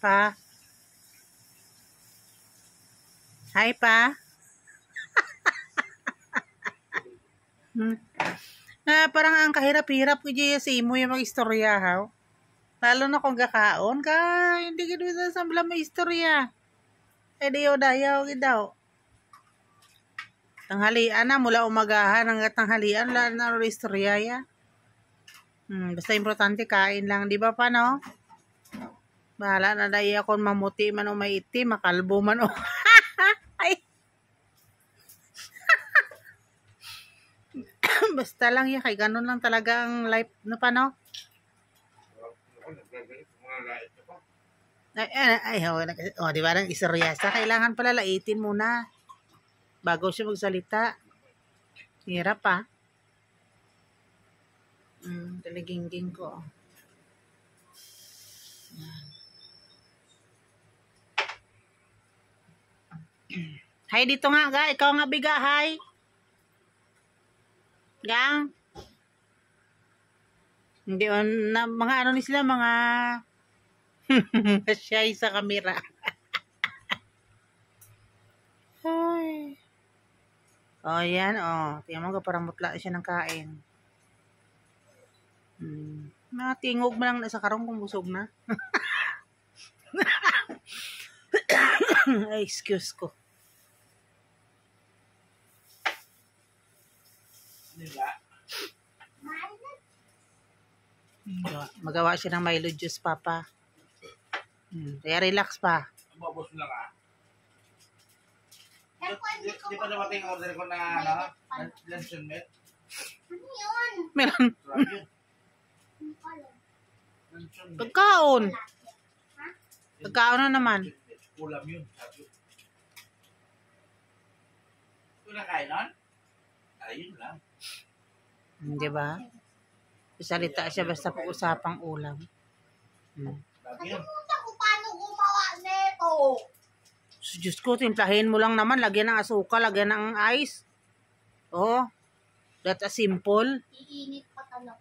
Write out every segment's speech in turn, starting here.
Pa? Hi, Pa? Parang ang kahirap-hirap ko dyan sa imo yung mag-istorya, ha? Lalo na kung gakaon ka, hindi ka doon sa sambla mo istorya. Dayaw daw. Tanghalian na, mula umagahan hanggang tanghalian, wala na rin istorya ya. Basta importante, kain lang, di ba pa, no? Bahala na dahil ako mamuti man o maitim, makalbo man o. Ay. Basta lang ya, kay ganun lang talaga ang life, no pa, no? Di ba nang iseryasa, kailangan pala laitin muna bago siya magsalita. Hirap pa. Talagingging ko. Hi, dito nga, ga. Ikaw nga biga, hi. Gang. Hindi, mga ano ni sila, mga shy sa kamera. Ay. Yan, tingnan mo, parang mutla siya ng kain. Tingog mo lang sa karong kung busog na. Ay, excuse ko. Magawa siya ng Milo juice, Papa. Kaya relax pa. Mabos na ka. Di pa dumating order ko na luncheon meat? Ano yun? Meron. Pagkaon. Pagkaon na naman. Ulam yun. Ito na kain nun? Ayun lang. Di ba? Salita siya basta pag-usapang ulam. Nakalimutan ko paano gumawa nito. Diyos ko, timplahin mo lang naman. Lagyan ng asukal, lagyan ng ice. That's a simple. Iinit pa talaga.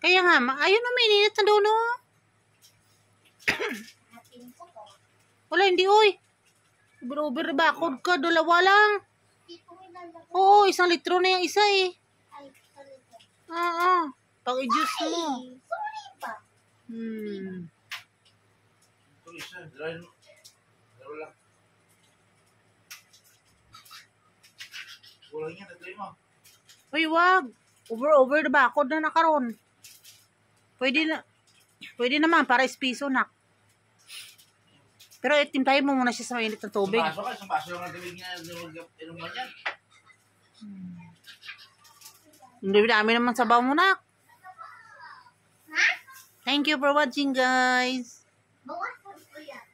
Kaya nga, ayun na, maininit na doon, Hatin ko to. Wala, hindi, oy. Uber bakod ka, dalawa lang. Dito may lalagay. Oo, 1 litro na yung isa, eh. Ay, talaga. Pag-i-juice mo. Sorry pa. Ito isa. Dalawa lang. Kulang yan. Nagdali mo. Uy, wag. Over na bakod na nakaroon. Pwede naman, para espiso na. Pero timplahin mo muna siya sa mainit na tubig. Sumaso lang ang tubig niya. Inuman yan. Hindi dami naman sabaw mo na. Ha? Thank you for watching, guys. Bawas ko yan.